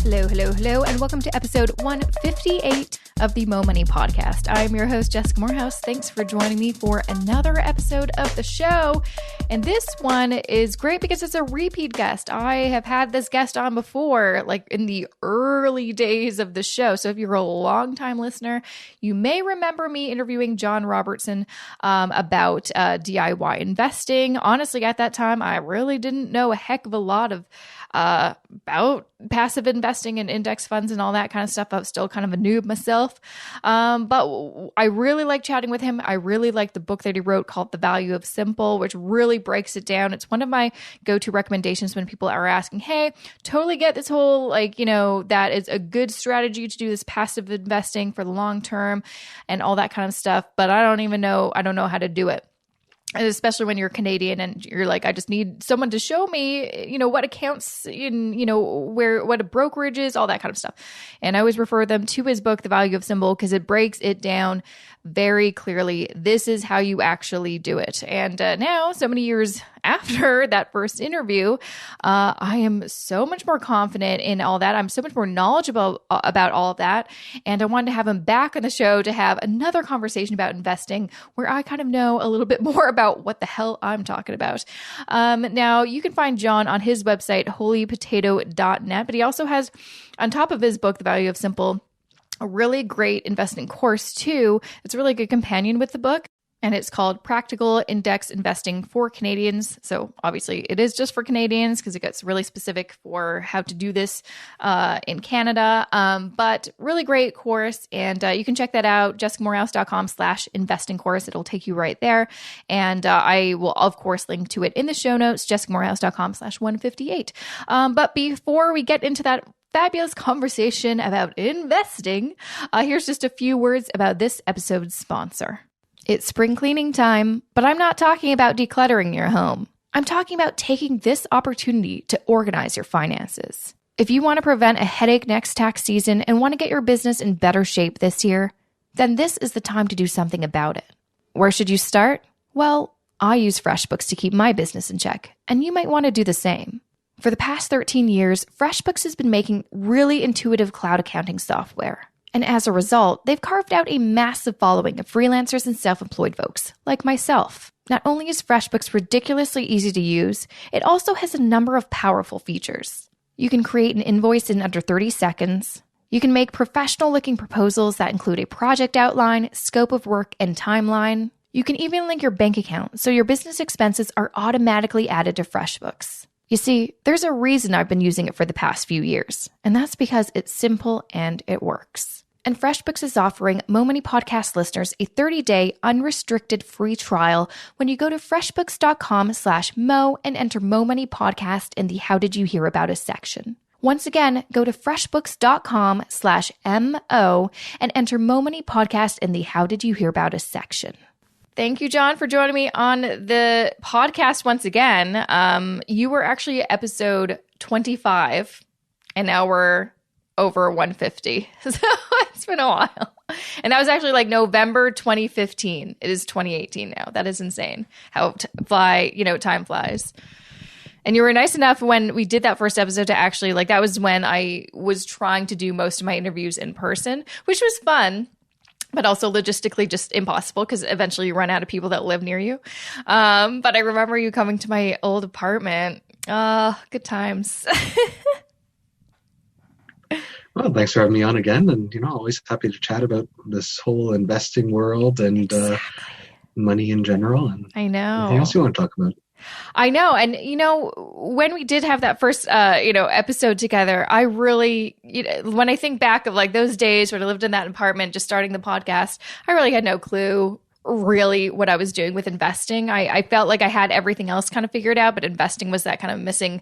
Hello, and welcome to episode 158 of the Mo Money Podcast. I'm your host, Jessica Morehouse. Thanks for joining me for another episode of the show. And this one is great because it's a repeat guest. I have had this guest on before, like in the early days of the show. So if you're a longtime listener, you may remember me interviewing John Robertson about DIY investing. Honestly, at that time, I really didn't know a heck of a lot of about passive investing and index funds and all that kind of stuff. I was still kind of a noob myself. But I really like chatting with him. I really like the book that he wrote called The Value of Simple, which really breaks it down. It's one of my go-to recommendations when people are asking, hey, totally get this whole, that is a good strategy to do this passive investing for the long term and all that kind of stuff. But I don't know how to do it. Especially when you're Canadian and you're like, I just need someone to show me, what accounts in, what a brokerage is, all that kind of stuff. And I always refer them to his book, The Value of Simple, because it breaks it down very clearly. This is how you actually do it. And now, so many years after that first interview, I am so much more confident in all that. I'm so much more knowledgeable about all of that. And I wanted to have him back on the show to have another conversation about investing where I kind of know a little bit more about what the hell I'm talking about. Now, you can find John on his website, holypotato.net, but he also has, on top of his book, The Value of Simple, a really great investing course too. It's a really good companion with the book. And it's called Practical Index Investing for Canadians. So obviously it is just for Canadians because it gets really specific for how to do this in Canada. But really great course. And you can check that out, jessicamorehouse.com/investing course. It'll take you right there. And I will, of course, link to it in the show notes, jessicamorehouse.com/158. But before we get into that fabulous conversation about investing, here's just a few words about this episode's sponsor. It's spring cleaning time, but I'm not talking about decluttering your home. I'm talking about taking this opportunity to organize your finances. If you want to prevent a headache next tax season and want to get your business in better shape this year, then this is the time to do something about it. Where should you start? Well, I use FreshBooks to keep my business in check, and you might want to do the same. For the past 13 years, FreshBooks has been making really intuitive cloud accounting software. And as a result, they've carved out a massive following of freelancers and self-employed folks, like myself. Not only is FreshBooks ridiculously easy to use, it also has a number of powerful features. You can create an invoice in under 30 seconds. You can make professional-looking proposals that include a project outline, scope of work, and timeline. You can even link your bank account so your business expenses are automatically added to FreshBooks. You see, there's a reason I've been using it for the past few years, and that's because it's simple and it works. And FreshBooks is offering Mo Money Podcast listeners a 30-day unrestricted free trial when you go to freshbooks.com/mo and enter Mo Money Podcast in the How Did You Hear About Us section. Once again, go to freshbooks.com/mo and enter Mo Money Podcast in the How Did You Hear About Us section. Thank you, John, for joining me on the podcast once again. You were actually episode 25, and now we're over 150. So it's been a while. And that was actually like November 2015. It is 2018 now. That is insane how time flies. And you were nice enough when we did that first episode to actually, that was when I was trying to do most of my interviews in person, which was fun. But also logistically just impossible because eventually you run out of people that live near you. But I remember you coming to my old apartment. Good times. Well, thanks for having me on again. And, always happy to chat about this whole investing world and money in general. And I know. Anything else you want to talk about? I know. And, when we did have that first, episode together, I really, when I think back of those days when I lived in that apartment, just starting the podcast, I really had no clue really what I was doing with investing. I felt like I had everything else kind of figured out, but investing was that kind of missing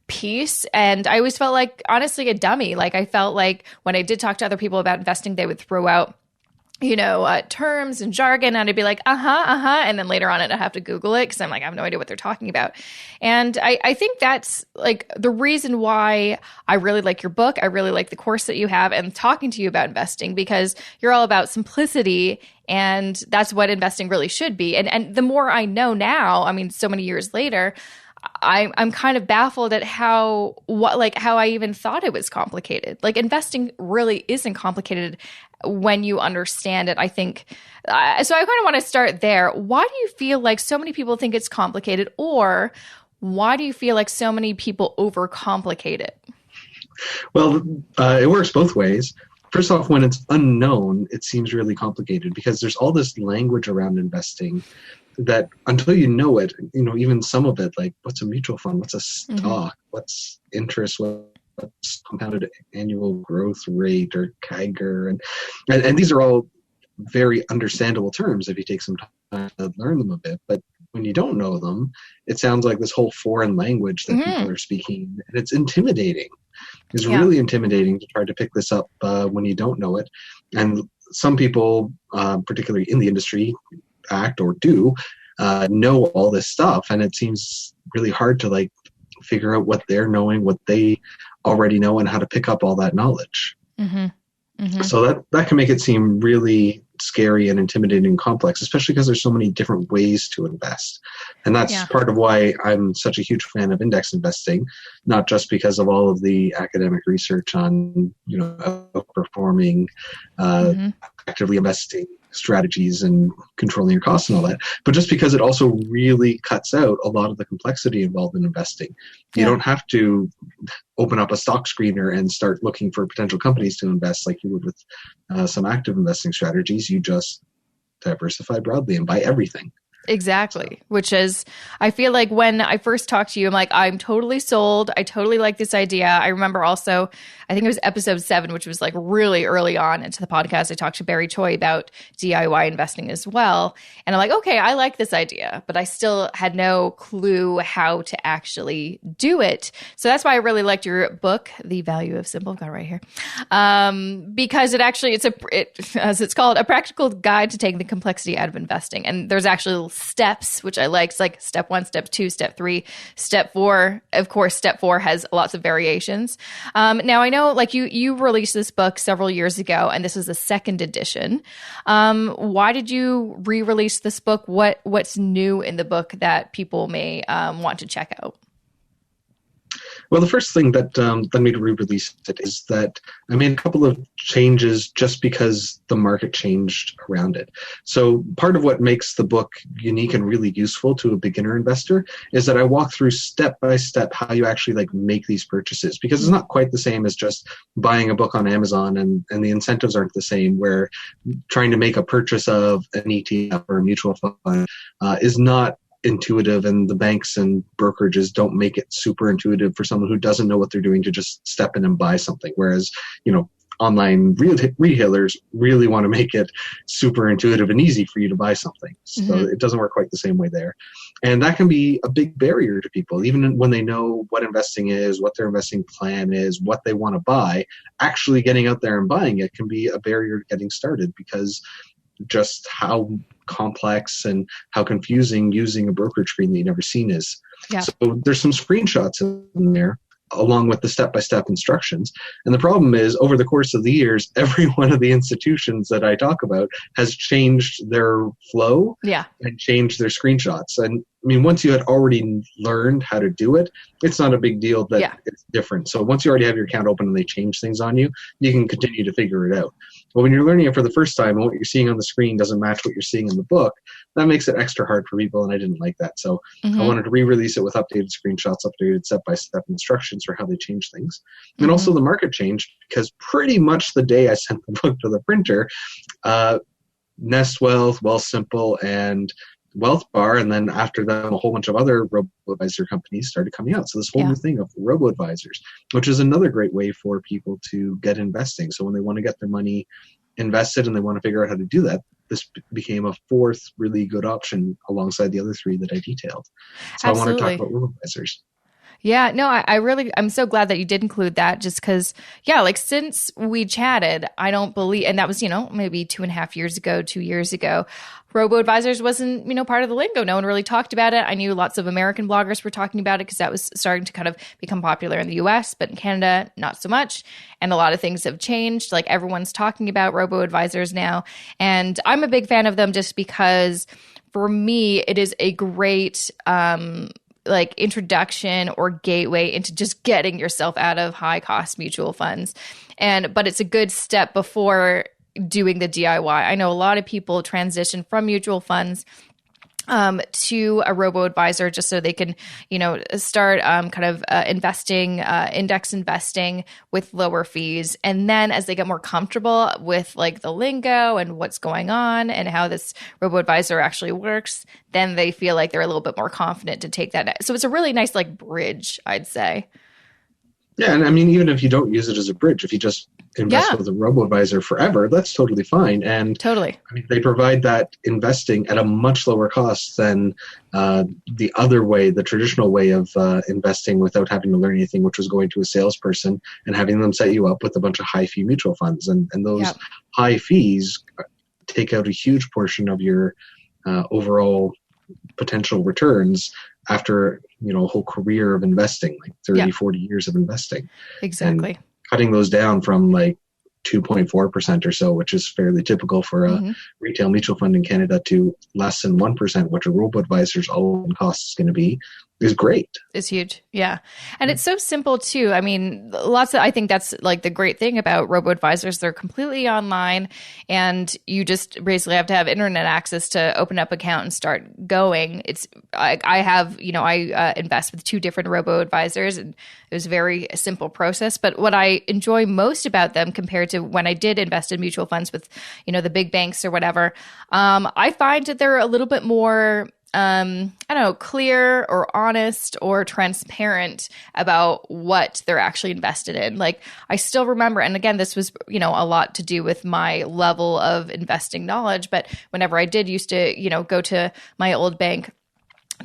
piece. And I always felt like, honestly, a dummy. I felt like when I did talk to other people about investing, they would throw out terms and jargon, and I'd be like, and then later on I'd have to Google it because I'm like, I have no idea what they're talking about. And I think that's the reason why I really like your book. I really like the course that you have and talking to you about investing, because you're all about simplicity, and that's what investing really should be. And the more I know now, so many years later, I'm kind of baffled at how I even thought it was complicated. Like investing really isn't complicated when you understand it, I think. So I kind of want to start there. Why do you feel like so many people think it's complicated, or why do you feel like so many people overcomplicate it? Well, it works both ways. First off, when it's unknown, it seems really complicated because there's all this language around investing that until you know it, even some of it, like what's a mutual fund, what's a stock, what's interest, what's compounded annual growth rate or CAGR, and these are all very understandable terms if you take some time to learn them a bit. But when you don't know them, it sounds like this whole foreign language that people are speaking, and it's intimidating. It's really intimidating to try to pick this up when you don't know it. And some people, particularly in the industry, act or do know all this stuff, and it seems really hard to figure out what they're knowing, what they already know, and how to pick up all that knowledge. So that can make it seem really scary and intimidating and complex, especially because there's so many different ways to invest. And that's part of why I'm such a huge fan of index investing, not just because of all of the academic research on, outperforming, actively investing strategies and controlling your costs and all that, but just because it also really cuts out a lot of the complexity involved in investing. You don't have to open up a stock screener and start looking for potential companies to invest like you would with some active investing strategies. You just diversify broadly and buy everything. Exactly. Which is, I feel like when I first talked to you, I'm like, I'm totally sold. I totally like this idea. I remember also, I think it was episode 7, which was really early on into the podcast. I talked to Barry Choi about DIY investing as well. And I'm like, okay, I like this idea, but I still had no clue how to actually do it. So that's why I really liked your book, The Value of Simple. I've got it right here. Because it actually, as it's called, a practical guide to taking the complexity out of investing. And there's actually steps, which I like. It's like step 1, step 2, step 3, step 4. Of course, step 4 has lots of variations. Now I know you released this book several years ago, and this is the 2nd edition. Why did you re-release this book? What's new in the book that people may want to check out? Well, the first thing that led me to re-release it is that I made a couple of changes just because the market changed around it. So part of what makes the book unique and really useful to a beginner investor is that I walk through step by step how you actually make these purchases, because it's not quite the same as just buying a book on Amazon, and the incentives aren't the same, where trying to make a purchase of an ETF or a mutual fund is not intuitive, and the banks and brokerages don't make it super intuitive for someone who doesn't know what they're doing to just step in and buy something. Whereas, online retailers really want to make it super intuitive and easy for you to buy something. So it doesn't work quite the same way there. And that can be a big barrier to people, even when they know what investing is, what their investing plan is, what they want to buy. Actually getting out there and buying it can be a barrier to getting started, because just how complex and how confusing using a brokerage screen that you've never seen is. So there's some screenshots in there along with the step-by-step instructions. And the problem is, over the course of the years, every one of the institutions that I talk about has changed their flow and changed their screenshots. And I mean, once you had already learned how to do it, it's not a big deal that it's different. So once you already have your account open and they change things on you, you can continue to figure it out. But when you're learning it for the first time and what you're seeing on the screen doesn't match what you're seeing in the book, that makes it extra hard for people, and I didn't like that. So I wanted to re-release it with updated screenshots, updated step-by-step instructions for how they change things. And also the market changed, because pretty much the day I sent the book to the printer, Nest Wealth, Wealthsimple, and Wealth Bar, and then after them, a whole bunch of other robo-advisor companies started coming out. So this whole new thing of robo-advisors, which is another great way for people to get investing. So when they want to get their money invested and they want to figure out how to do that, this became a 4th really good option alongside the other 3 that I detailed. So I want to talk about robo-advisors. Yeah, no, I'm so glad that you did include that, just because, since we chatted, I don't believe, and that was, maybe 2.5 years ago, 2 years ago, robo-advisors wasn't, part of the lingo. No one really talked about it. I knew lots of American bloggers were talking about it because that was starting to kind of become popular in the US, but in Canada, not so much. And a lot of things have changed. Everyone's talking about robo-advisors now. And I'm a big fan of them just because, for me, it is a great like introduction or gateway into just getting yourself out of high cost mutual funds. But it's a good step before doing the DIY. I know a lot of people transition from mutual funds to a robo-advisor just so they can, start investing, index investing with lower fees. And then as they get more comfortable with like the lingo and what's going on and how this robo-advisor actually works, then they feel like they're a little bit more confident to take that. So it's a really nice like bridge, I'd say. Yeah, and I mean, even if you don't use it as a bridge, if you just invest with a robo-advisor forever, that's totally fine. And totally, I mean, they provide that investing at a much lower cost than the other way, the traditional way of investing without having to learn anything, which was going to a salesperson and having them set you up with a bunch of high-fee mutual funds. And those high fees take out a huge portion of your overall potential returns after a whole career of investing, like 30, 40 years of investing. Exactly. And cutting those down from like 2.4% or so, which is fairly typical for a retail mutual fund in Canada, to less than 1%, which a robo-advisor's all-in cost is going to be, is great. It's huge. Yeah. And it's so simple too. I mean, I think that's like the great thing about robo-advisors. They're completely online and you just basically have to have internet access to open up account and start going. I invest with 2 different robo-advisors and it was a very simple process. But what I enjoy most about them compared to when I did invest in mutual funds with, the big banks or whatever, I find that they're a little bit more clear or honest or transparent about what they're actually invested in. Like I still remember, and again, this was, a lot to do with my level of investing knowledge, but whenever I did used to, go to my old bank,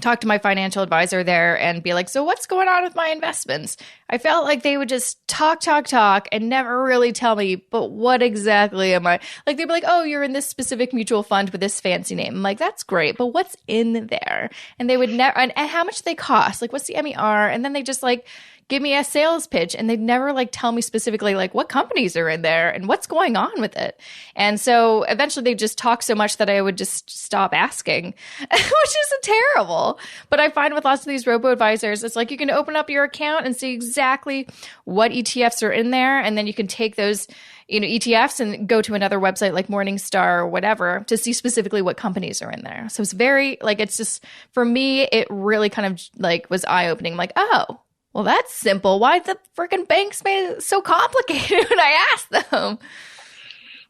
talk to my financial advisor there and be like, so what's going on with my investments? I felt like they would just talk and never really tell me, but what exactly am I? Like they'd be like, oh, you're in this specific mutual fund with this fancy name. I'm like, that's great, but what's in there? And they would never, and how much they cost? Like what's the MER? And then they just like give me a sales pitch and they'd never like tell me specifically like what companies are in there and what's going on with it. And so eventually they just talk so much that I would just stop asking, which is terrible. But I find with lots of these robo-advisors, it's like you can open up your account and see exactly what ETFs are in there. And then you can take those ETFs and go to another website like Morningstar or whatever to see specifically what companies are in there. So it's very like, it's just, for me, it really kind of like was eye-opening. Like, oh, well, that's simple. Why the freaking banks made it so complicated when I asked them?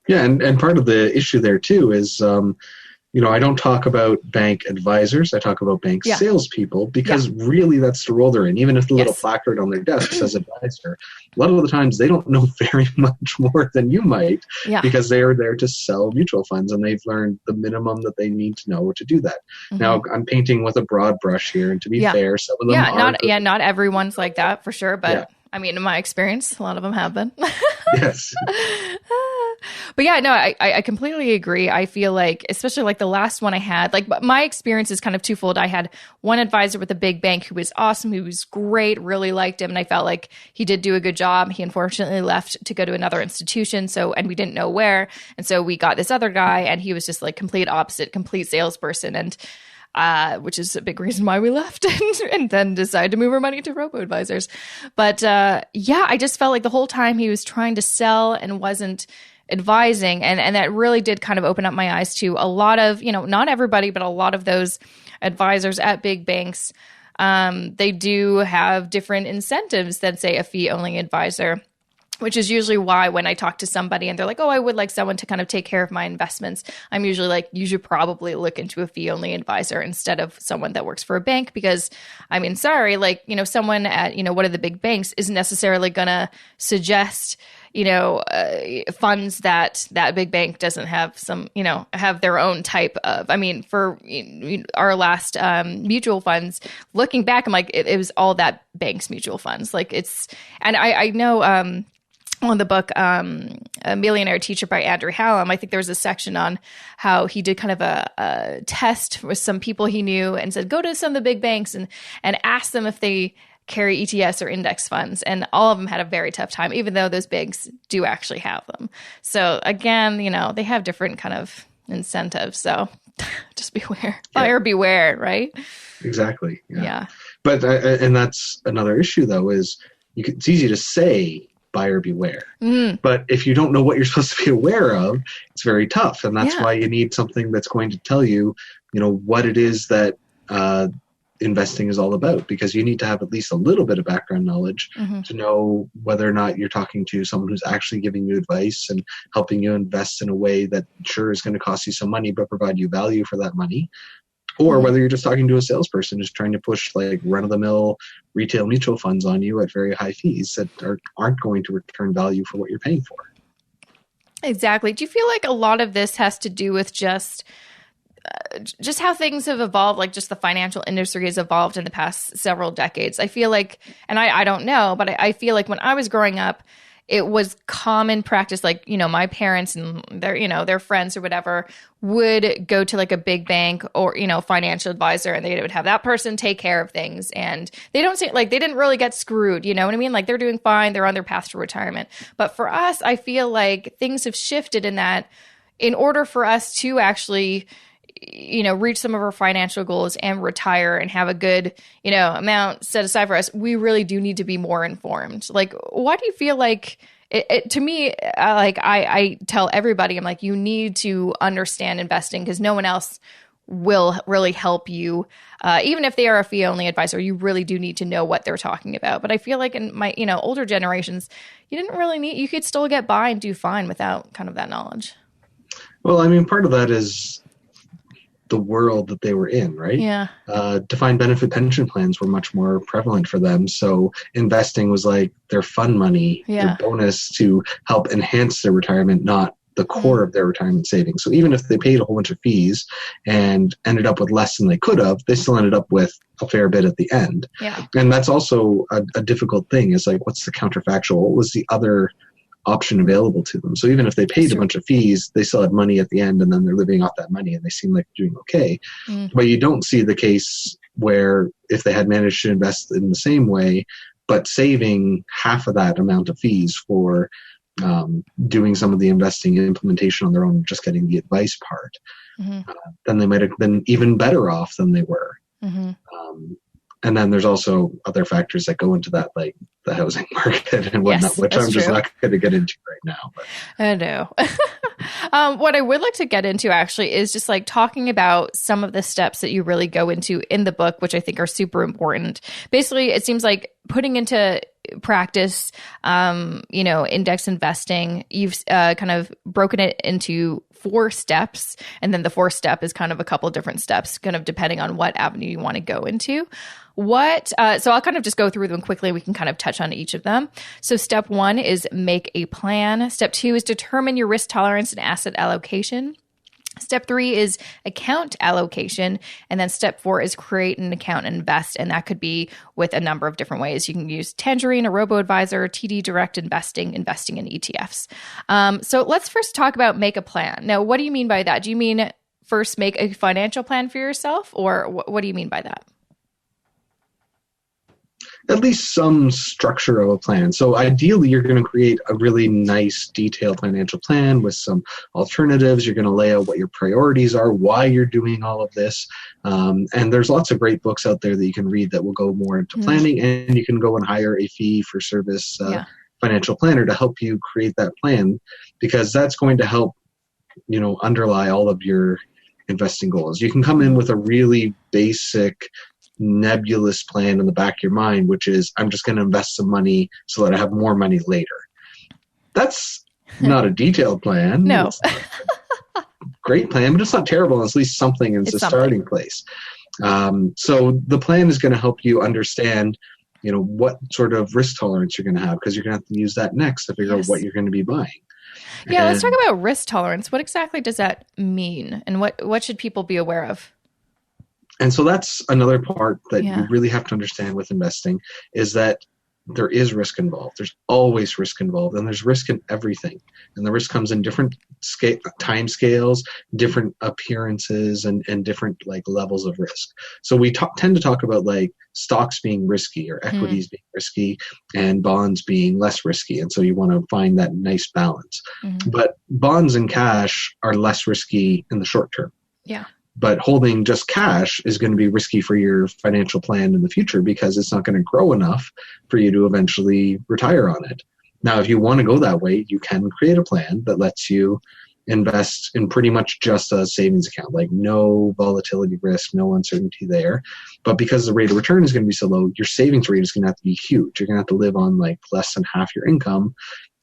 Yeah, and part of the issue there too is, I don't talk about bank advisors. I talk about bank salespeople because really that's the role they're in. Even if the little placard on their desk says advisor, a lot of the times they don't know very much more than you might because they are there to sell mutual funds and they've learned the minimum that they need to know to do that. Now, I'm painting with a broad brush here, and to be fair, some of them are. Not everyone's like that for sure, but I mean, in my experience, a lot of them have been. Yes. But yeah, no, I completely agree. I feel like, especially like the last one I had, like my experience is kind of twofold. I had one advisor with a big bank who was awesome, who was great, really liked him. And I felt like he did do a good job. He unfortunately left to go to another institution. And we didn't know where. And so we got this other guy and he was just like complete opposite, complete salesperson. And which is a big reason why we left and then decided to move our money to robo-advisors. But I just felt like the whole time he was trying to sell and wasn't advising. And that really did kind of open up my eyes to a lot of, not everybody, but a lot of those advisors at big banks. They do have different incentives than, say, a fee-only advisor, which is usually why when I talk to somebody and they're like, oh, I would like someone to kind of take care of my investments, I'm usually like, you should probably look into a fee-only advisor instead of someone that works for a bank because, I mean, sorry, like, someone at, one of the big banks isn't necessarily going to suggest, funds that big bank doesn't have some, have their own type of, I mean, for our last mutual funds, looking back, I'm like, it was all that bank's mutual funds. Like it's, and I know, on the book, A Millionaire Teacher by Andrew Hallam, I think there was a section on how he did kind of a test with some people he knew and said, go to some of the big banks and ask them if they carry ETFs or index funds. And all of them had a very tough time, even though those banks do actually have them. So again, they have different kind of incentives. So just beware. Buyer beware, right? Exactly. Yeah. And that's another issue though, is it's easy to say buyer beware. But if you don't know what you're supposed to be aware of, it's very tough. And that's why you need something that's going to tell you, what it is that investing is all about, because you need to have at least a little bit of background knowledge to know whether or not you're talking to someone who's actually giving you advice and helping you invest in a way that sure is going to cost you some money, but provide you value for that money. Or whether you're just talking to a salesperson who's trying to push like run-of-the-mill retail mutual funds on you at very high fees that aren't going to return value for what you're paying for. Exactly. Do you feel like a lot of this has to do with just how things have evolved, like just the financial industry has evolved in the past several decades? I feel like, and I don't know, but I feel like when I was growing up, it was common practice, like, my parents and their friends or whatever would go to like a big bank or, financial advisor, and they would have that person take care of things. And they don't say like, they didn't really get screwed. You know what I mean? Like they're doing fine. They're on their path to retirement. But for us, I feel like things have shifted in that in order for us to actually reach some of our financial goals and retire and have a good, amount set aside for us, we really do need to be more informed. Like, why do you feel like to me, I tell everybody, I'm like, you need to understand investing because no one else will really help you. Even if they are a fee only advisor, you really do need to know what they're talking about. But I feel like in my, older generations, you didn't really need, you could still get by and do fine without kind of that knowledge. Well, I mean, part of that is the world that they were in, right? Yeah. Defined benefit pension plans were much more prevalent for them. So investing was like their fun money, their bonus to help enhance their retirement, not the core of their retirement savings. So even if they paid a whole bunch of fees and ended up with less than they could have, they still ended up with a fair bit at the end. Yeah. And that's also a difficult thing, is like, what's the counterfactual? What was the other option available to them? So even if they paid a bunch of fees, they still had money at the end, and then they're living off that money and they seem like they're doing okay. But you don't see the case where if they had managed to invest in the same way, but saving half of that amount of fees for doing some of the investing and implementation on their own, just getting the advice part, then they might have been even better off than they were. And then there's also other factors that go into that, like the housing market and whatnot, which I'm just not going to get into right now. But. I know. What I would like to get into actually is just like talking about some of the steps that you really go into in the book, which I think are super important. Basically, it seems like putting into practice, index investing, you've kind of broken it into 4 steps. And then the 4th step is kind of a couple different steps, kind of depending on what avenue you want to go into. So I'll kind of just go through them quickly. We can kind of touch on each of them. So step 1 is make a plan. Step 2 is determine your risk tolerance and asset allocation. Step 3 is account allocation. And then step 4 is create an account and invest. And that could be with a number of different ways. You can use Tangerine, a robo-advisor, TD Direct investing in ETFs. So let's first talk about make a plan. Now, what do you mean by that? Do you mean first make a financial plan for yourself? Or what do you mean by that? At least some structure of a plan. So ideally, you're going to create a really nice detailed financial plan with some alternatives. You're going to lay out what your priorities are, why you're doing all of this. And there's lots of great books out there that you can read that will go more into planning, and you can go and hire a fee for service financial planner to help you create that plan, because that's going to help, underlie all of your investing goals. You can come in with a really basic, nebulous plan in the back of your mind, which is, I'm just going to invest some money so that I have more money later. That's not a detailed plan. No. It's not a great plan, but it's not terrible. It's at least something, and it's a starting place. So the plan is going to help you understand, what sort of risk tolerance you're going to have, because you're going to have to use that next to figure out what you're going to be buying. Yeah, let's talk about risk tolerance. What exactly does that mean, and what should people be aware of? And so that's another part that you really have to understand with investing, is that there is risk involved. There's always risk involved, and there's risk in everything. And the risk comes in different time scales, different appearances, and different levels of risk. So we tend to talk about stocks being risky, or equities being risky, and bonds being less risky. And so you want to find that nice balance. But bonds and cash are less risky in the short term. Yeah. But holding just cash is going to be risky for your financial plan in the future because it's not going to grow enough for you to eventually retire on it. Now, if you want to go that way, you can create a plan that lets you invest in pretty much just a savings account, like no volatility risk, no uncertainty there. But because the rate of return is going to be so low, your savings rate is going to have to be huge. You're going to have to live on like less than half your income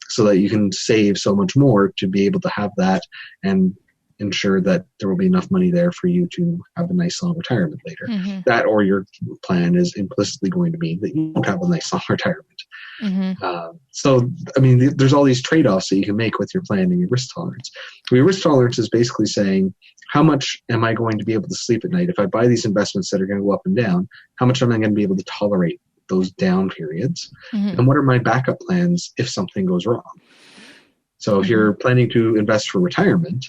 so that you can save so much more to be able to have that and ensure that there will be enough money there for you to have a nice long retirement later. Mm-hmm. That or your plan is implicitly going to mean that you won't have a nice long retirement. Mm-hmm. So, I mean, there's all these trade-offs that you can make with your plan and your risk tolerance. Your risk tolerance is basically saying, how much am I going to be able to sleep at night? If I buy these investments that are going to go up and down, how much am I going to be able to tolerate those down periods? Mm-hmm. And what are my backup plans if something goes wrong? So if you're planning to invest for retirement,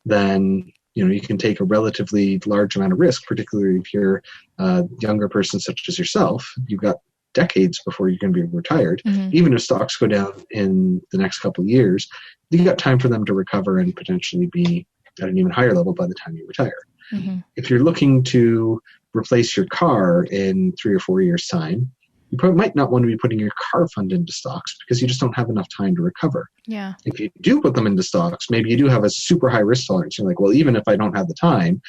then you can take a relatively large amount of risk, particularly if you're a younger person such as yourself. You've got decades before you're going to be retired. Mm-hmm. Even if stocks go down in the next couple of years, you've got time for them to recover and potentially be at an even higher level by the time you retire. Mm-hmm. If you're looking to replace your car in 3 or 4 years' time, you probably might not want to be putting your car fund into stocks because you just don't have enough time to recover. Yeah. If you do put them into stocks, maybe you do have a super high risk tolerance. You're like, well, even if I don't have the time,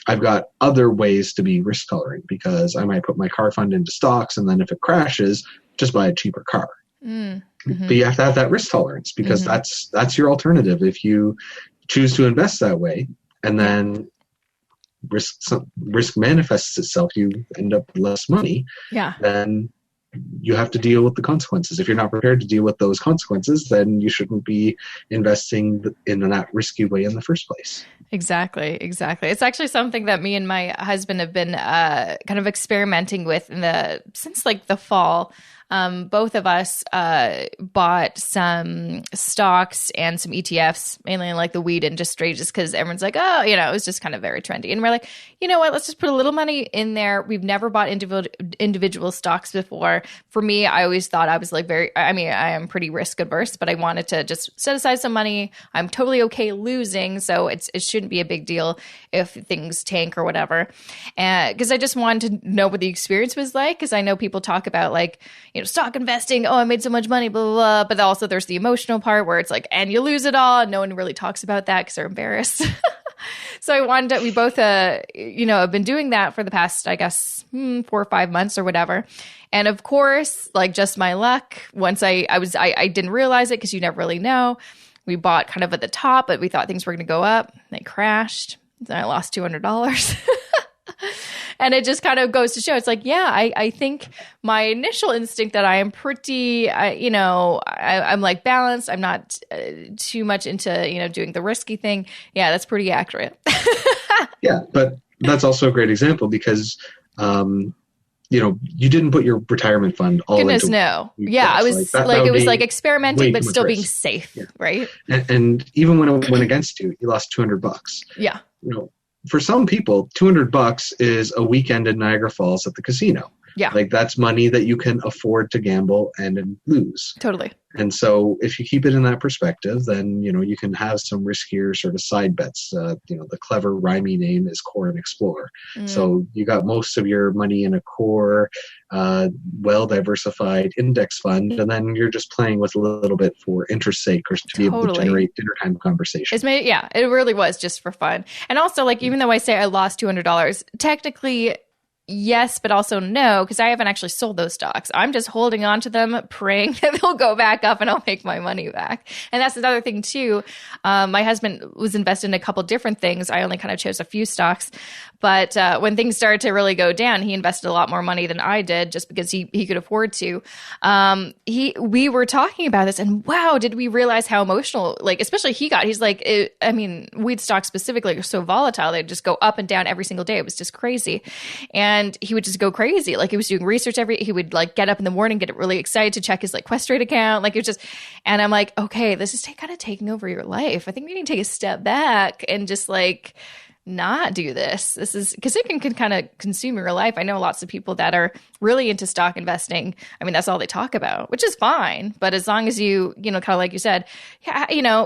I've got other ways to be risk tolerant because I might put my car fund into stocks, and then if it crashes, just buy a cheaper car. Mm-hmm. But you have to have that risk tolerance because that's your alternative. If you choose to invest that way, and then risk manifests itself, you end up with less money. Yeah. Then you have to deal with the consequences. If you're not prepared to deal with those consequences, then you shouldn't be investing in that risky way in the first place. Exactly. It's actually something that me and my husband have been kind of experimenting with since like the fall. Both of us bought some stocks and some ETFs, mainly in like the wheat industry, just because everyone's like, oh, it was just kind of very trendy. And we're like, you know what, let's just put a little money in there. We've never bought individual stocks before. For me, I always thought I was like I am pretty risk adverse, but I wanted to just set aside some money. I'm totally okay losing, so it shouldn't be a big deal if things tank or whatever. Because I just wanted to know what the experience was like, because I know people talk about like, stock investing, oh, I made so much money, blah, blah, blah. But also there's the emotional part where it's like, and you lose it all. And no one really talks about that because they're embarrassed. So I wanted to, we both, have been doing that for the past, I guess, 4 or 5 months or whatever. And of course, like just my luck, once I didn't realize it because you never really know. We bought kind of at the top, but we thought things were going to go up. They crashed. Then I lost $200. And it just kind of goes to show, it's like, yeah, I think my initial instinct that I am pretty, I'm like balanced. I'm not too much into, doing the risky thing. Yeah, that's pretty accurate. Yeah, but that's also a great example because, you didn't put your retirement fund all Goodness, into no. Yeah, I was it was like experimenting, but still being safe, yeah. Right? And even when it went against you, you lost $200. Yeah. For some people, $200 is a weekend in Niagara Falls at the casino. Yeah. Like that's money that you can afford to gamble and lose. Totally. And so if you keep it in that perspective, then, you can have some riskier sort of side bets. The clever rhymey name is Core and Explore. So you got most of your money in a core, well-diversified index fund, and then you're just playing with a little bit for interest's sake or to be able to generate dinner time conversation. It really was just for fun. And also, like, even though I say I lost $200, technically, yes, but also no, because I haven't actually sold those stocks. I'm just holding on to them, praying that they'll go back up and I'll make my money back. And that's another thing too. My husband was invested in a couple different things. I only kind of chose a few stocks. But when things started to really go down, he invested a lot more money than I did just because he could afford to. We were talking about this and wow, did we realize how emotional, like, especially he's like, wheat stocks specifically are so volatile. They'd just go up and down every single day. It was just crazy. And he would just go crazy. Like he was doing research he would like get up in the morning, get really excited to check his like Questrade account. Like it was just, and I'm like, okay, this is kind of taking over your life. I think we need to take a step back and just like not do this? This is because it can kind of consume your life. I know lots of people that are really into stock investing. I mean, that's all they talk about, which is fine. But as long as you kind of like you said,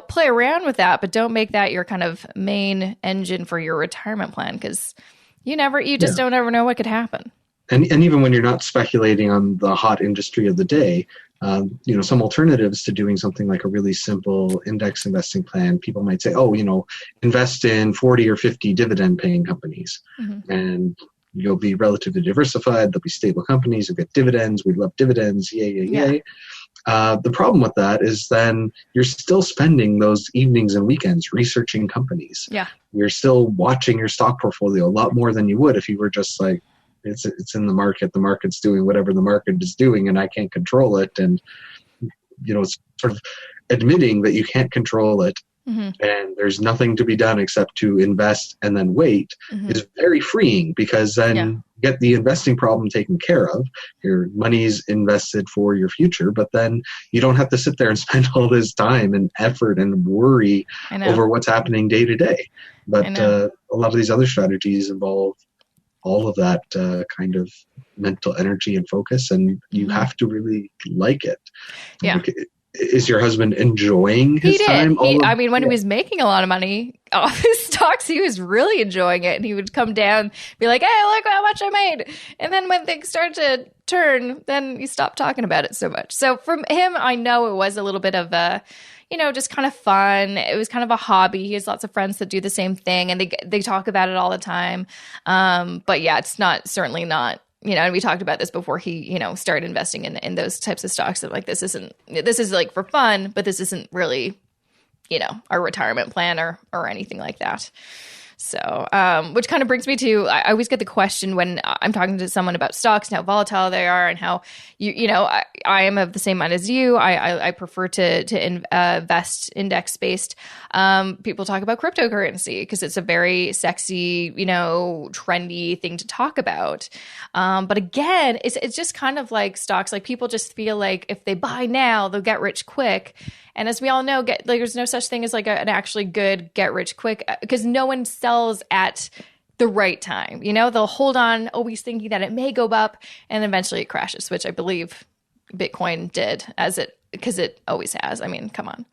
play around with that, but don't make that your kind of main engine for your retirement plan, because you just don't ever know what could happen. And even when you're not speculating on the hot industry of the day, some alternatives to doing something like a really simple index investing plan, people might say, invest in 40 or 50 dividend paying companies. Mm-hmm. And you'll be relatively diversified. There'll be stable companies. You'll get dividends. We love dividends. Yay. The problem with that is then you're still spending those evenings and weekends researching companies. Yeah. You're still watching your stock portfolio a lot more than you would if you were just like, it's in the market. The market's doing whatever the market is doing, and I can't control it. And it's sort of admitting that you can't control it, mm-hmm. and there's nothing to be done except to invest and then wait mm-hmm. is very freeing, because then you get the investing problem taken care of. Your money's invested for your future, but then you don't have to sit there and spend all this time and effort and worry over what's happening day to day. But a lot of these other strategies involve all of that kind of mental energy and focus, and you have to really like it. Yeah. Is your husband enjoying his time? When he was making a lot of money off his stocks, he was really enjoying it. And he would come down, be like, hey, look how much I made. And then when things started to turn, then he stopped talking about it so much. So from him, I know it was a little bit of a, just kind of fun. It was kind of a hobby. He has lots of friends that do the same thing, and they talk about it all the time. But yeah, it's certainly not, and we talked about this before he, started investing in those types of stocks, that like, this is like for fun, but this isn't really, our retirement plan or anything like that. So, which kind of brings me to, I always get the question when I'm talking to someone about stocks and how volatile they are, and how I am of the same mind as you. I prefer to invest index based. People talk about cryptocurrency because it's a very sexy, trendy thing to talk about. But again, it's just kind of like stocks. Like, people just feel like if they buy now, they'll get rich quick. And as we all know, there's no such thing as like an actually good get rich quick, because no one sells at the right time. They'll hold on, always thinking that it may go up, and eventually it crashes, which I believe Bitcoin did, because it always has. I mean, come on.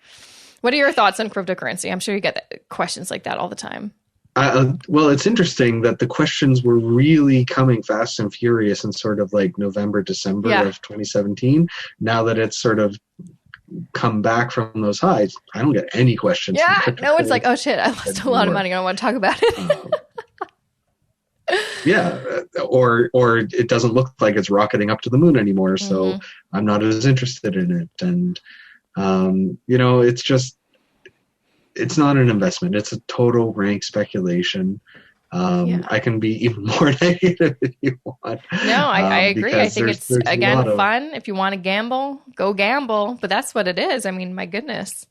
What are your thoughts on cryptocurrency? I'm sure you get questions like that all the time. Well, it's interesting that the questions were really coming fast and furious in sort of like November, December of 2017. Now that it's sort of come back from those highs, I don't get any questions. Yeah, no one's like, oh shit, I lost a lot of money, I don't want to talk about it. Or it doesn't look like it's rocketing up to the moon anymore, so I'm not as interested in it. And it's not an investment, it's a total rank speculation. I can be even more negative if you want. No, I agree. I think it's, again, fun. If you want to gamble, go gamble. But that's what it is. I mean, my goodness.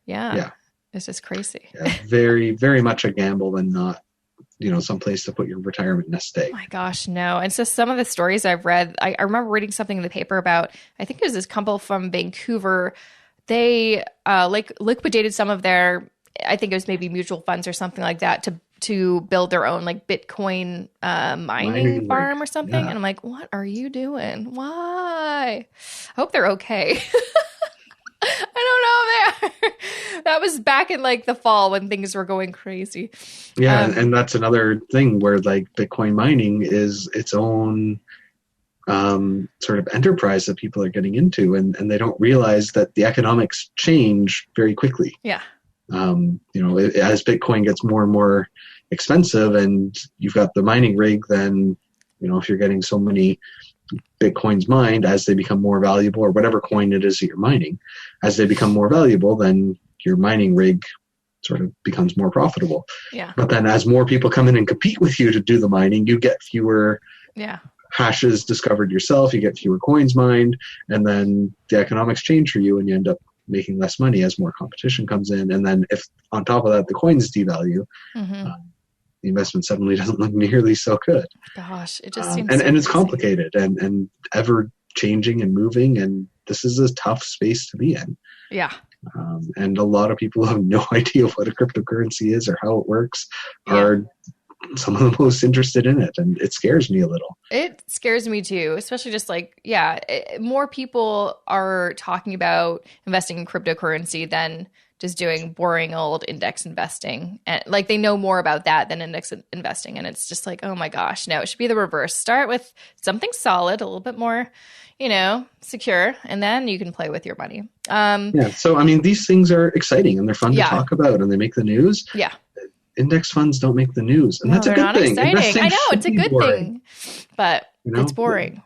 Yeah. It's just crazy. Yeah, very, very much a gamble, and not, someplace to put your retirement nest egg. Oh my gosh, no. And so some of the stories I've read, I remember reading something in the paper about, I think it was this couple from Vancouver. They liquidated some of their, I think it was maybe mutual funds or something like that, to build their own like Bitcoin mining farm or something. Yeah. And I'm like, what are you doing? Why? I hope they're okay. I don't know. That was back in like the fall when things were going crazy. Yeah. And that's another thing where like Bitcoin mining is its own sort of enterprise that people are getting into, and they don't realize that the economics change very quickly. Yeah. As Bitcoin gets more and more expensive, and you've got the mining rig, then, if you're getting so many Bitcoins mined, as they become more valuable, or whatever coin it is that you're mining, as they become more valuable, then your mining rig sort of becomes more profitable. Yeah. But then as more people come in and compete with you to do the mining, you get fewer hashes discovered yourself, you get fewer coins mined, and then the economics change for you, and you end up making less money as more competition comes in. And then if on top of that the coins devalue, the investment suddenly doesn't look nearly so good. Gosh, it just seems and it's complicated and ever changing and moving, and this is a tough space to be in. Yeah. And a lot of people who have no idea what a cryptocurrency is or how it works are some of the most interested in it. And it scares me a little. It scares me too, especially just like, more people are talking about investing in cryptocurrency than just doing boring old index investing. And like they know more about that than index investing. And it's just like, oh my gosh, no, it should be the reverse. Start with something solid, a little bit more, secure, and then you can play with your money. So, I mean, these things are exciting and they're fun to talk about and they make the news. Yeah. Index funds don't make the news. And that's a good thing. Exciting. I know, it's a good thing, but it's boring.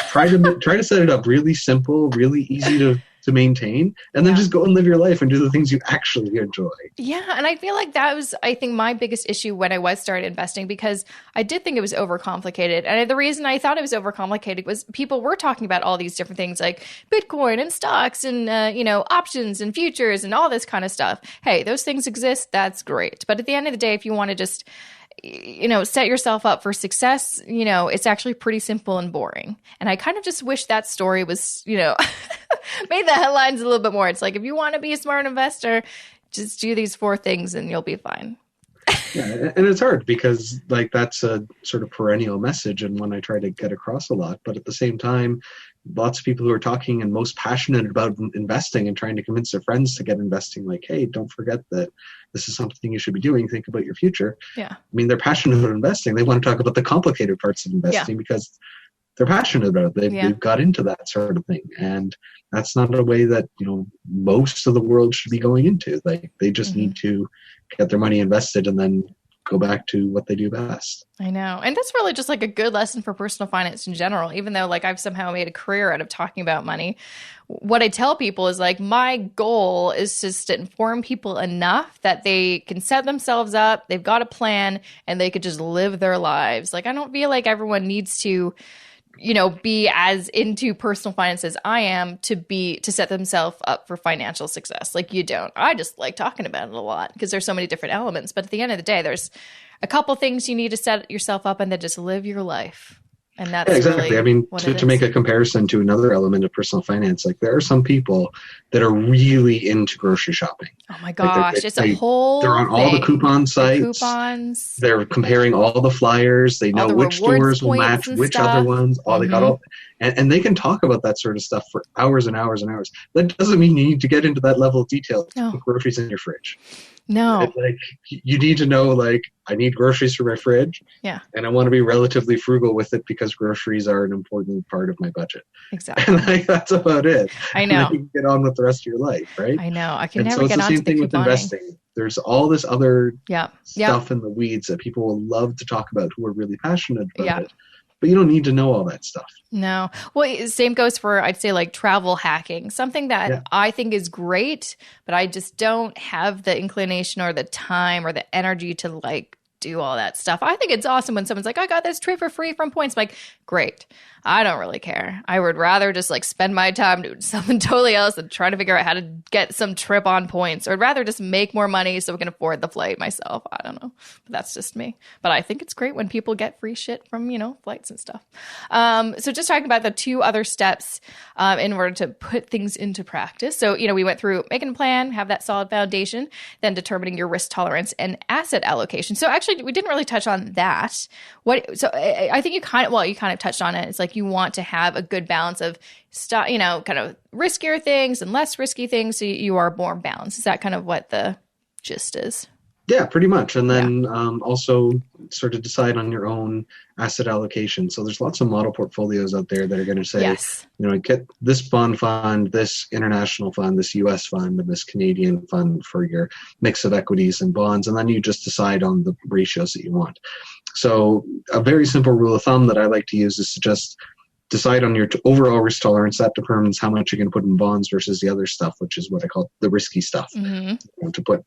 Try to set it up really simple, really easy to maintain, and then just go and live your life and do the things you actually enjoy. Yeah, and I feel like that was, I think, my biggest issue when I was started investing, because I did think it was overcomplicated. And the reason I thought it was overcomplicated was people were talking about all these different things like Bitcoin and stocks and, options and futures and all this kind of stuff. Hey, those things exist. That's great. But at the end of the day, if you want to just set yourself up for success, it's actually pretty simple and boring. And I kind of just wish that story was, made the headlines a little bit more. It's like, if you want to be a smart investor, just do these 4 things and you'll be fine. Yeah, and it's hard because like that's a sort of perennial message and one I try to get across a lot. But at the same time, lots of people who are talking and most passionate about investing and trying to convince their friends to get investing, like, hey, don't forget that this is something you should be doing. Think about your future. Yeah. I mean, they're passionate about investing. They want to talk about the complicated parts of investing because they're passionate about it. They've got into that sort of thing. And that's not a way that, most of the world should be going into. Like they just need to get their money invested and then go back to what they do best. I know. And that's really just like a good lesson for personal finance in general, even though like I've somehow made a career out of talking about money. What I tell people is like, my goal is just to inform people enough that they can set themselves up, they've got a plan, and they could just live their lives. Like, I don't feel like everyone needs to be as into personal finance as I am to set themselves up for financial success. Like you don't. I just like talking about it a lot because there's so many different elements. But at the end of the day, there's a couple things you need to set yourself up and then just live your life. And that's exactly. Really I mean, to make a comparison to another element of personal finance, like there are some people that are really into grocery shopping. Oh my gosh, like it's a whole they're on thing. All the coupon sites. Coupons. They're comparing all the flyers. They know which stores will match which other ones. They got all, and they can talk about that sort of stuff for hours and hours and hours. That doesn't mean you need to get into that level of detail to put groceries in your fridge. No. It's like you need to know, like, I need groceries for my fridge. Yeah. And I want to be relatively frugal with it because groceries are an important part of my budget. Exactly. And like, that's about it. I know. And then you can get on with the rest of your life, right? I know. I can never get on to the couponing. So it's the same thing with investing. There's all this other stuff in the weeds that people will love to talk about who are really passionate about it. But you don't need to know all that stuff. No. Well, same goes for, I'd say, like travel hacking. Something that I think is great, but I just don't have the inclination or the time or the energy to like do all that stuff. I think it's awesome when someone's like, I got this trip for free from points. I'm like, great. I don't really care. I would rather just like spend my time doing something totally else than trying to figure out how to get some trip on points. Or I'd rather just make more money so we can afford the flight myself. I don't know. But that's just me. But I think it's great when people get free shit from, flights and stuff. So just talking about the 2 other steps in order to put things into practice. So, we went through making a plan, have that solid foundation, then determining your risk tolerance and asset allocation. So actually, we didn't really touch on that. So I think you kind of touched on it. It's like you want to have a good balance of kind of riskier things and less risky things, so you are more balanced. Is that kind of what the gist is? Yeah, pretty much. And then also sort of decide on your own asset allocation. So there's lots of model portfolios out there that are going to say, get this bond fund, this international fund, this US fund, and this Canadian fund for your mix of equities and bonds. And then you just decide on the ratios that you want. So a very simple rule of thumb that I like to use is to just decide on your overall risk tolerance. That determines how much you're going to put in bonds versus the other stuff, which is what I call the risky stuff. To put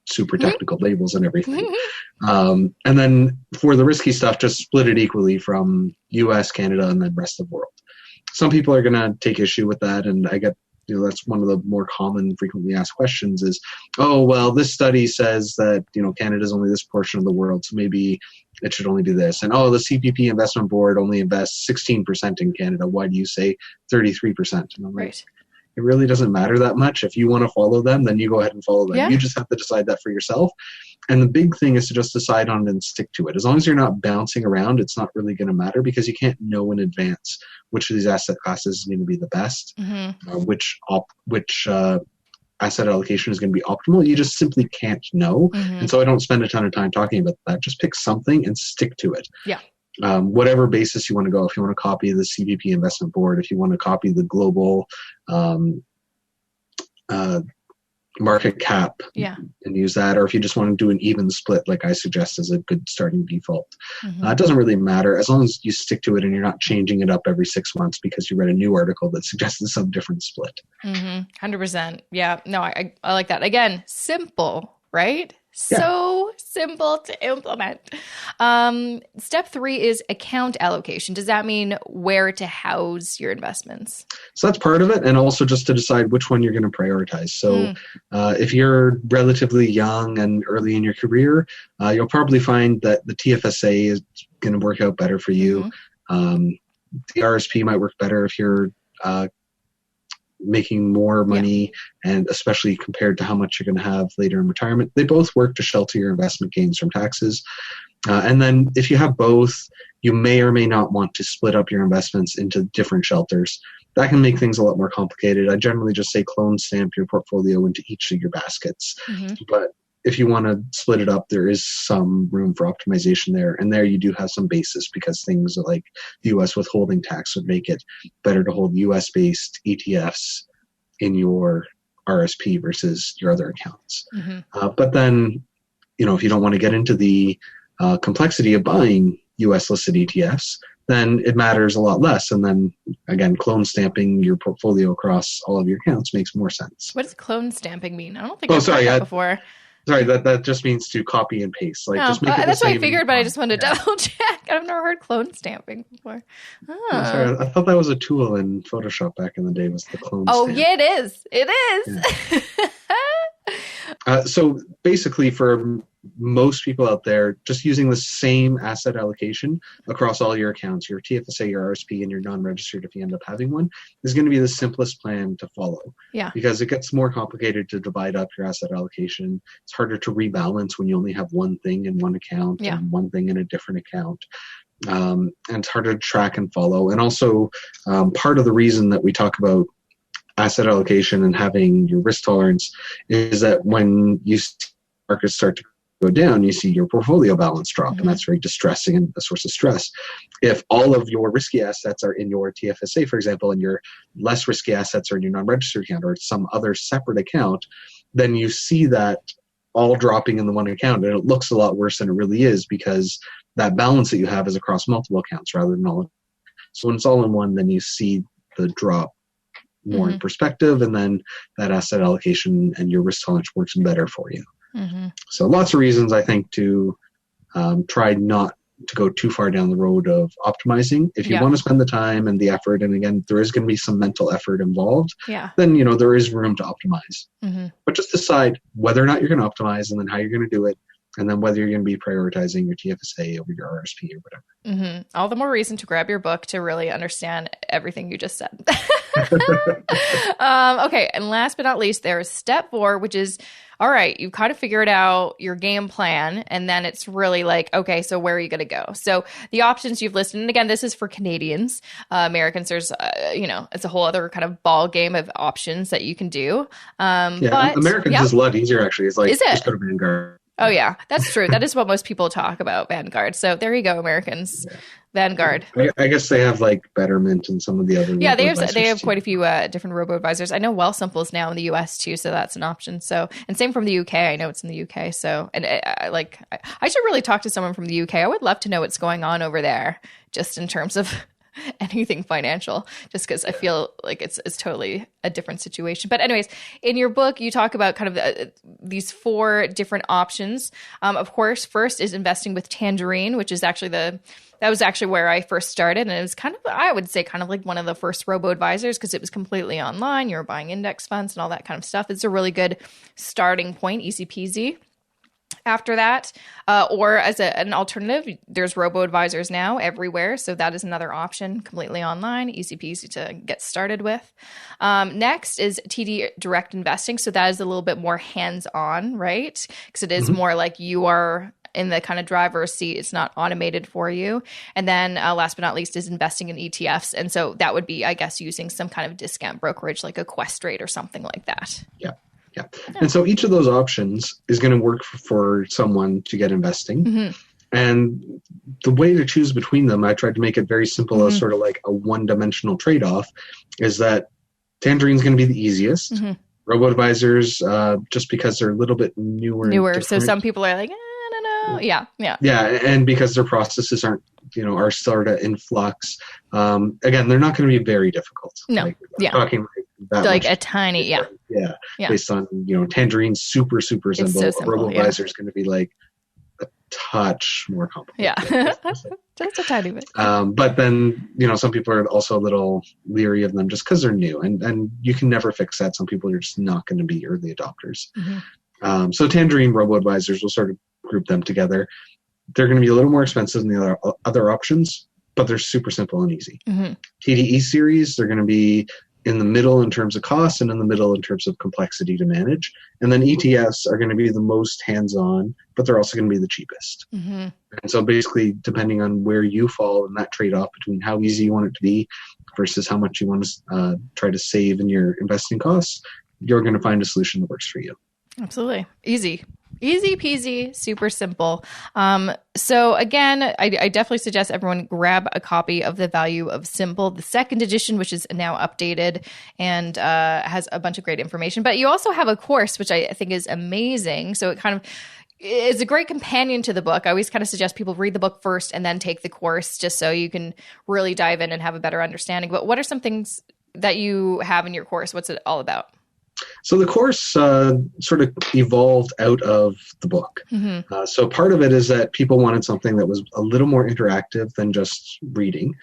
super technical labels and everything. And then for the risky stuff, just split it equally from US, Canada, and then rest of the world. Some people are going to take issue with that. And I get, that's one of the more common, frequently asked questions is, oh, well, this study says that, Canada is only this portion of the world, so maybe it should only do this. And, oh, the CPP investment board only invests 16% in Canada. Why do you say 33%? And I'm like, it really doesn't matter that much. If you want to follow them, then you go ahead and follow them. Yeah. You just have to decide that for yourself. And the big thing is to just decide on it and stick to it. As long as you're not bouncing around, it's not really going to matter, because you can't know in advance which of these asset classes is going to be the best, which asset allocation is going to be optimal. You just simply can't know. And so I don't spend a ton of time talking about that. Just pick something and stick to it. Yeah. Whatever basis you want to go. If you want to copy the CVP investment board, if you want to copy the global market cap and use that, or if you just want to do an even split, like I suggest as a good starting default. It doesn't really matter as long as you stick to it and you're not changing it up every 6 months because you read a new article that suggested some different split. 100%. Yeah. No, I like that. Again, simple, right? So simple to implement. Step 3 is account allocation. Does that mean where to house your investments? So that's part of it, and also just to decide which one you're going to prioritize. So if you're relatively young and early in your career, you'll probably find that the TFSA is going to work out better for you. The RSP might work better if you're making more money, and especially compared to how much you're going to have later in retirement. They both work to shelter your investment gains from taxes. And then if you have both, you may or may not want to split up your investments into different shelters. That can make things a lot more complicated. I generally just say clone stamp your portfolio into each of your baskets. But if you want to split it up, there is some room for optimization there. And there you do have some basis, because things like the U.S. withholding tax would make it better to hold U.S.-based ETFs in your RSP versus your other accounts. But then, if you don't want to get into the complexity of buying U.S.-listed ETFs, then it matters a lot less. And then, again, clone stamping your portfolio across all of your accounts makes more sense. What does clone stamping mean? I don't think I've heard that before. Sorry, that just means to copy and paste. Just make it that's what I figured, but I just wanted to double check. I've never heard clone stamping before. Sorry, I thought that was a tool in Photoshop back in the day, was the clone stamp. Yeah, it is. It is. Yeah. So basically, for most people out there, just using the same asset allocation across all your accounts, your TFSA, your RSP, and your non-registered, if you end up having one, is going to be the simplest plan to follow. Yeah. Because it gets more complicated to divide up your asset allocation. It's harder to rebalance when you only have one thing in one account and one thing in a different account. And it's harder to track and follow. And also, part of the reason that we talk about asset allocation and having your risk tolerance is that when you see markets start to go down, you see your portfolio balance drop, and that's very distressing and a source of stress. If all of your risky assets are in your TFSA, for example, and your less risky assets are in your non-registered account or some other separate account, then you see that all dropping in the one account, and it looks a lot worse than it really is, because that balance that you have is across multiple accounts rather than all. So when it's all in one, then you see the drop more in perspective, and then that asset allocation and your risk tolerance works better for you. So lots of reasons, I think, to try not to go too far down the road of optimizing. If you want to spend the time and the effort, and again, there is going to be some mental effort involved, then, there is room to optimize. But just decide whether or not you're going to optimize, and then how you're going to do it, and then whether you're going to be prioritizing your TFSA over your RSP or whatever. All the more reason to grab your book to really understand everything you just said. Okay, and last but not least, there is step 4, which is, all right, you've kind of figured out your game plan, and then it's really like, okay, so where are you going to go? So the options you've listed, and again, this is for Canadians. Americans, there's, it's a whole other kind of ball game of options that you can do. But Americans is a lot easier, actually. It's like, just go to Vanguard. Oh, yeah, that's true. That is what most people talk about, Vanguard. So there you go, Americans. Vanguard. I guess they have like Betterment and some of the other. Yeah, they have quite a few different robo-advisors. I know Wealthsimple is now in the US too, so that's an option. So, and same from the UK. I know it's in the UK. So, and I should really talk to someone from the UK. I would love to know what's going on over there, just in terms of anything financial, just because I feel like it's totally a different situation. But anyways, in your book, you talk about kind of these 4 different options. Of course, first is investing with Tangerine, which is actually that was actually where I first started. And it was kind of, I would say, kind of like one of the first robo-advisors, because it was completely online. You were buying index funds and all that kind of stuff. It's a really good starting point, easy peasy. after that. Or as an alternative, there's robo-advisors now everywhere. So that is another option, completely online, easy peasy to get started with. Next is TD direct investing. So that is a little bit more hands-on, right? Because it is more like you are in the kind of driver's seat. It's not automated for you. And then last but not least is investing in ETFs. And so that would be, I guess, using some kind of discount brokerage like a Questrade or something like that. Yeah. And so each of those options is going to work for someone to get investing. And the way to choose between them, I tried to make it very simple as sort of like a one-dimensional trade-off, is that Tangerine is going to be the easiest. Robo-advisors, just because they're a little bit newer. So some people are like, I don't know. Yeah. And because their processes aren't, are sort of in flux. Again, they're not going to be very difficult. No. Talking like a tiny, based on, Tangerine's super simple. So simple, Robo-advisor is going to be like a touch more complicated. Just a tiny bit. But then, some people are also a little leery of them just because they're new, and you can never fix that. Some people are just not going to be early adopters. So Tangerine robo-advisors, will sort of group them together. They're going to be a little more expensive than the other options, but they're super simple and easy. TDE series, they're going to be in the middle in terms of cost and in the middle in terms of complexity to manage. And then ETFs are going to be the most hands-on, but they're also going to be the cheapest. And so basically, depending on where you fall in that trade-off between how easy you want it to be versus how much you want to try to save in your investing costs, you're going to find a solution that works for you. Absolutely. Easy peasy, super simple. So again, I definitely suggest everyone grab a copy of The Value of Simple, the second edition, which is now updated and has a bunch of great information. But you also have a course, which I think is amazing. So it kind of is a great companion to the book. I always kind of suggest people read the book first and then take the course, just so you can really dive in and have a better understanding. But what are some things that you have in your course? What's it all about? So the course sort of evolved out of the book. So part of it is that people wanted something that was a little more interactive than just reading.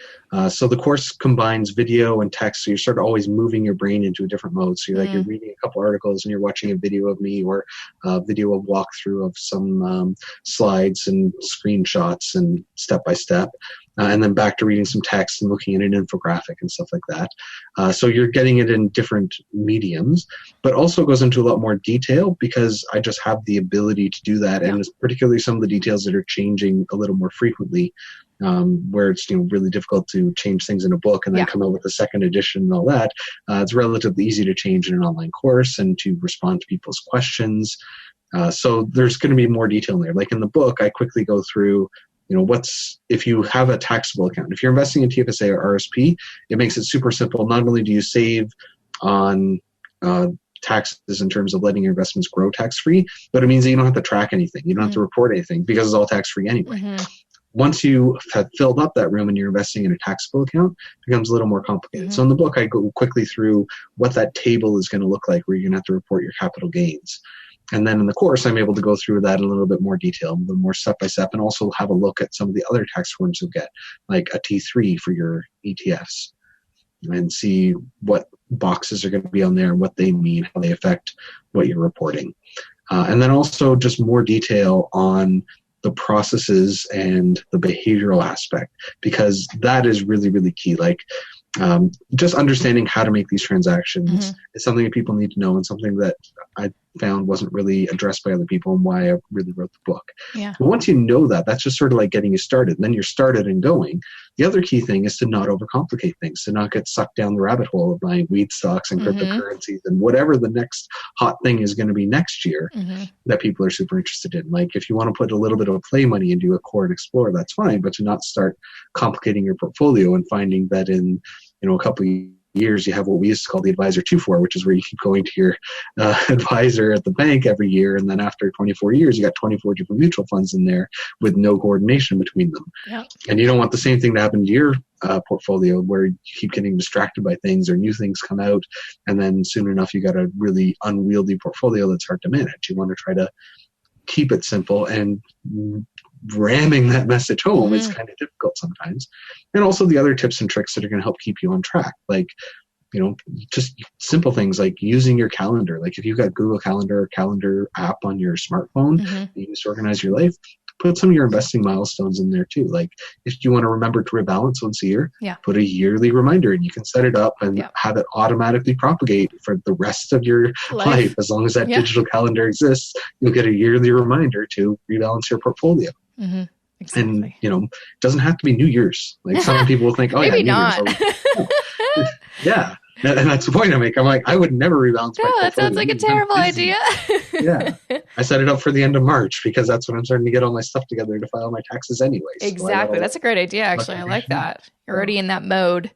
So the course combines video and text. So you're sort of always moving your brain into a different mode. So you're reading a couple articles and you're watching a video of me or a video of walkthrough of some slides and screenshots and step-by-step. And then back to reading some text and looking at an infographic and stuff like that. So you're getting it in different mediums, but also goes into a lot more detail because I just have the ability to do that. And it's particularly some of the details that are changing a little more frequently, where it's really difficult to change things in a book and then come out with a second edition and all that. It's relatively easy to change in an online course and to respond to people's questions. So there's going to be more detail in there. Like in the book, I quickly go through if you have a taxable account, if you're investing in TFSA or RSP, it makes it super simple. Not only do you save on taxes in terms of letting your investments grow tax-free, but it means that you don't have to track anything. You don't have to report anything because it's all tax-free anyway. Once you have filled up that room and you're investing in a taxable account, it becomes a little more complicated. So in the book, I go quickly through what that table is going to look like where you're going to have to report your capital gains. And then in the course, I'm able to go through that in a little bit more detail, a little more step-by-step, and also have a look at some of the other tax forms you'll get, like a T3 for your ETFs, and see what boxes are going to be on there and what they mean, how they affect what you're reporting. And then also just more detail on the processes and the behavioral aspect, because that is really, really key. Like, just understanding how to make these transactions is something that people need to know, and something that I found wasn't really addressed by other people, and why I really wrote the book. But once you know that, that's just sort of like getting you started. Then you're started and going. The other key thing is to not overcomplicate things, to not get sucked down the rabbit hole of buying weed stocks and cryptocurrencies and whatever the next hot thing is going to be next year that people are super interested in. Like if you want to put a little bit of play money into a core and explore, that's fine, but to not start complicating your portfolio and finding that in a couple of years you have what we used to call the advisor 2-4, which is where you keep going to your advisor at the bank every year, and then after 24 years you got 24 different mutual funds in there with no coordination between them. And you don't want the same thing to happen to your portfolio, where you keep getting distracted by things or new things come out, and then soon enough you got a really unwieldy portfolio that's hard to manage. You want to try to keep it simple, and ramming that message home is kind of difficult sometimes. And also the other tips and tricks that are going to help keep you on track. Like just simple things like using your calendar. Like if you've got Google Calendar or Calendar app on your smartphone that you use to organize your life, put some of your investing milestones in there too. Like if you want to remember to rebalance once a year, put a yearly reminder, and you can set it up and have it automatically propagate for the rest of your life. As long as that digital calendar exists, you'll get a yearly reminder to rebalance your portfolfolio. Exactly. And, it doesn't have to be New Year's. Like some people will think, oh, maybe New not. Year's. Yeah. And that's the point I make. I'm like, I would never rebalance my portfolio. That sounds like a terrible idea. I set it up for the end of March because that's when I'm starting to get all my stuff together to file my taxes anyways. Exactly. So that's a great idea, actually. I like that. You're already in that mode.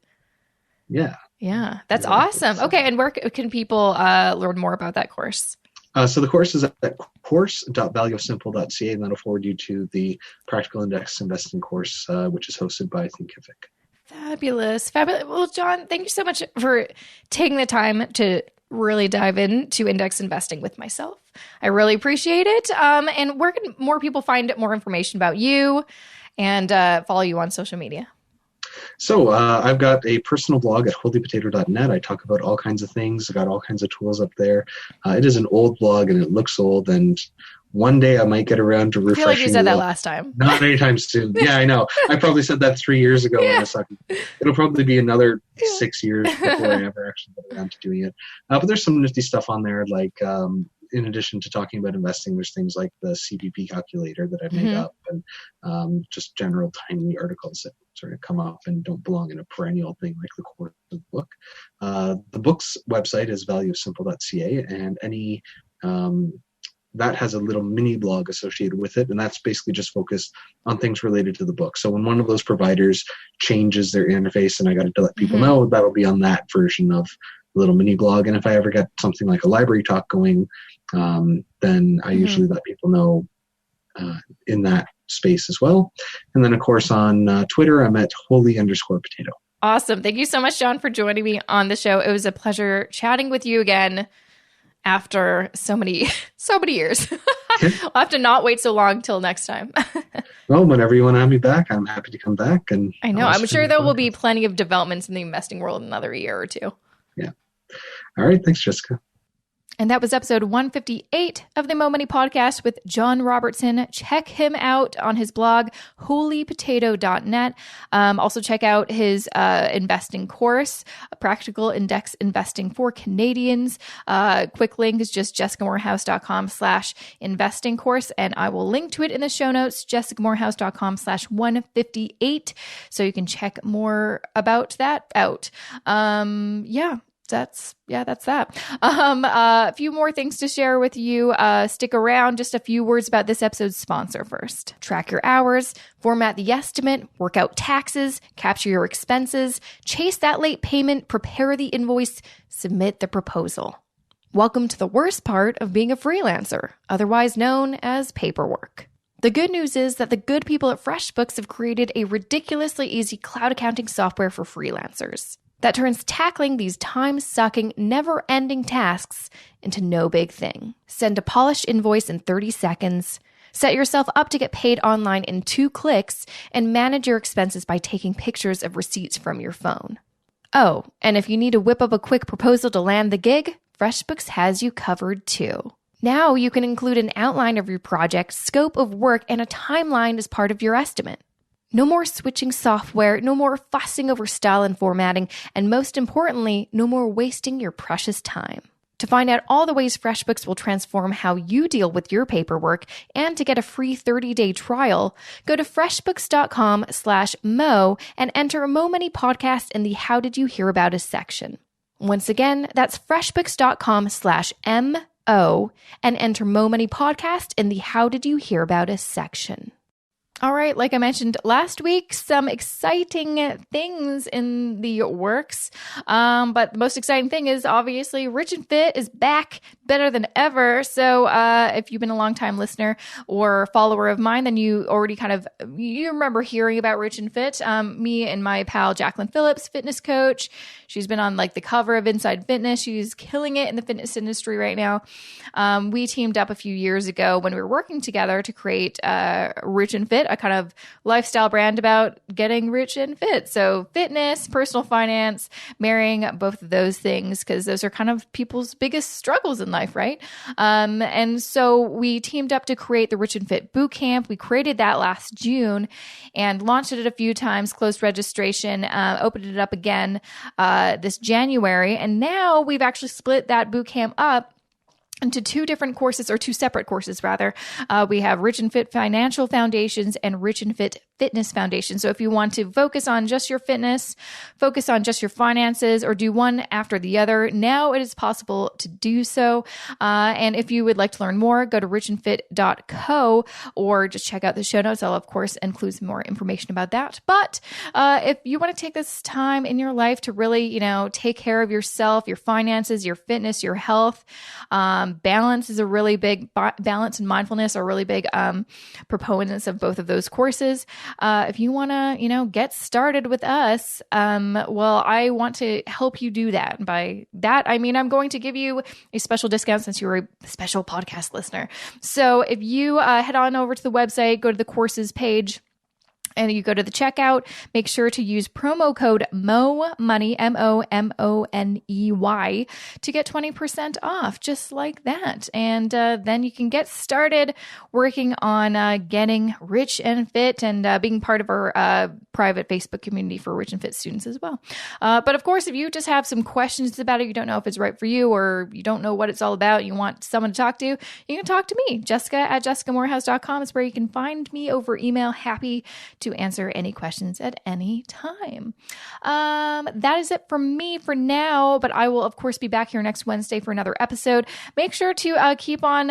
Yeah. Yeah. That's awesome. Okay. And where can people learn more about that course? So the course is at course.valueofsimple.ca, and that'll forward you to the Practical Index Investing course, which is hosted by Thinkific. Fabulous. Well, John, thank you so much for taking the time to really dive into index investing with myself. I really appreciate it. And where can more people find more information about you and follow you on social media? So I've got a personal blog at holypotato.net. I talk about all kinds of things. I've got all kinds of tools up there. It is an old blog and it looks old, and one day I might get around to refreshing. I feel like you said that last time. Not anytime soon. Yeah, I know. I probably said that 3 years ago. It'll probably be another 6 years before I ever actually get around to doing it. But there's some nifty stuff on there, like in addition to talking about investing, there's things like the CPP calculator that I made up, and just general tiny articles that sort of come up and don't belong in a perennial thing like the course of the book. The book's website is valueofsimple.ca, and any that has a little mini blog associated with it, and that's basically just focused on things related to the book. So when one of those providers changes their interface and I got to let people know, that'll be on that version of the little mini blog. And if I ever get something like a library talk going, then I usually let people know in that space as well. And then, of course, on Twitter, I'm at holy_potato. Awesome. Thank you so much, John, for joining me on the show. It was a pleasure chatting with you again after so many years. I'll have to not wait so long till next time. Well, whenever you want to have me back, I'm happy to come back. And I know. I'm sure there will be plenty of developments in the investing world in another year or two. Yeah. All right. Thanks, Jessica. And that was episode 158 of the Mo Money Podcast with John Robertson. Check him out on his blog, holypotato.net. Also check out his investing course, Practical Index Investing for Canadians. Quick link is just jessicamorehouse.com/investing course. And I will link to it in the show notes, jessicamorehouse.com/158. So you can check more about that out. That's that. A few more things to share with you. Stick around. Just a few words about this episode's sponsor first. Track your hours, format the estimate, work out taxes, capture your expenses, chase that late payment, prepare the invoice, submit the proposal. Welcome to the worst part of being a freelancer, otherwise known as paperwork. The good news is that the good people at FreshBooks have created a ridiculously easy cloud accounting software for freelancers that turns tackling these time-sucking, never-ending tasks into no big thing. Send a polished invoice in 30 seconds, set yourself up to get paid online in 2 clicks, and manage your expenses by taking pictures of receipts from your phone. Oh, and if you need to whip up a quick proposal to land the gig, FreshBooks has you covered too. Now you can include an outline of your project, scope of work, and a timeline as part of your estimate. No more switching software, no more fussing over style and formatting, and most importantly, no more wasting your precious time. To find out all the ways FreshBooks will transform how you deal with your paperwork and to get a free 30-day trial, go to freshbooks.com/mo and enter Mo Money Podcast in the How Did You Hear About Us section. Once again, that's freshbooks.com/mo and enter Mo Money Podcast in the How Did You Hear About Us section. All right, like I mentioned last week, some exciting things in the works. But the most exciting thing is obviously Rich and Fit is back better than ever. So if you've been a long-time listener or follower of mine, then you already you remember hearing about Rich and Fit. Me and my pal Jacqueline Phillips, fitness coach. She's been on like the cover of Inside Fitness. She's killing it in the fitness industry right now. We teamed up a few years ago when we were working together to create Rich and Fit, a kind of lifestyle brand about getting rich and fit. So fitness, personal finance, marrying both of those things, because those are kind of people's biggest struggles in life, right? And so we teamed up to create the Rich and Fit Bootcamp. We created that last June and launched it a few times, closed registration, opened it up again this January. And now we've actually split that bootcamp up into two separate courses rather. We have Rich and Fit Financial Foundations and Rich and Fit Fitness Foundation. So if you want to focus on just your fitness, focus on just your finances, or do one after the other, now it is possible to do so. And if you would like to learn more, go to richandfit.co or just check out the show notes. I'll, of course, include some more information about that. But if you want to take this time in your life to really, take care of yourself, your finances, your fitness, your health, balance is a really big, balance and mindfulness are really big proponents of both of those courses. If you want to, get started with us, well, I want to help you do that. And by that, I mean, I'm going to give you a special discount since you're a special podcast listener. So if you head on over to the website, go to the courses page, and you go to the checkout, make sure to use promo code MOMONEY, MOMONEY, to get 20% off, just like that. And then you can get started working on getting rich and fit and being part of our private Facebook community for rich and fit students as well. But of course, if you just have some questions about it, you don't know if it's right for you, or you don't know what it's all about, you want someone to talk to, you can talk to me. Jessica at jessicamorehouse.com is where you can find me over email. Happy to answer any questions at any time. That is it from me for now, but I will, of course, be back here next Wednesday for another episode. Make sure to keep on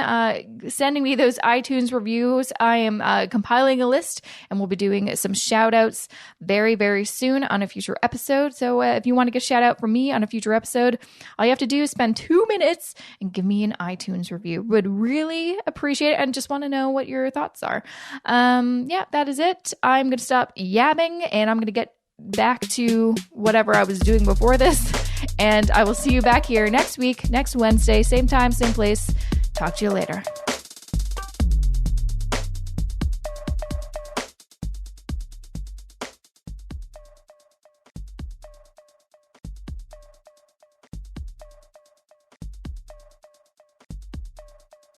sending me those iTunes reviews. I am compiling a list, and we'll be doing some shout outs very, very soon on a future episode. So if you want to get a shout out from me on a future episode, all you have to do is spend 2 minutes and give me an iTunes review. Would really appreciate it and just want to know what your thoughts are. Yeah, that is it. I'm going to stop yabbing and I'm going to get back to whatever I was doing before this. And I will see you back here next week, next Wednesday, same time, same place. Talk to you later.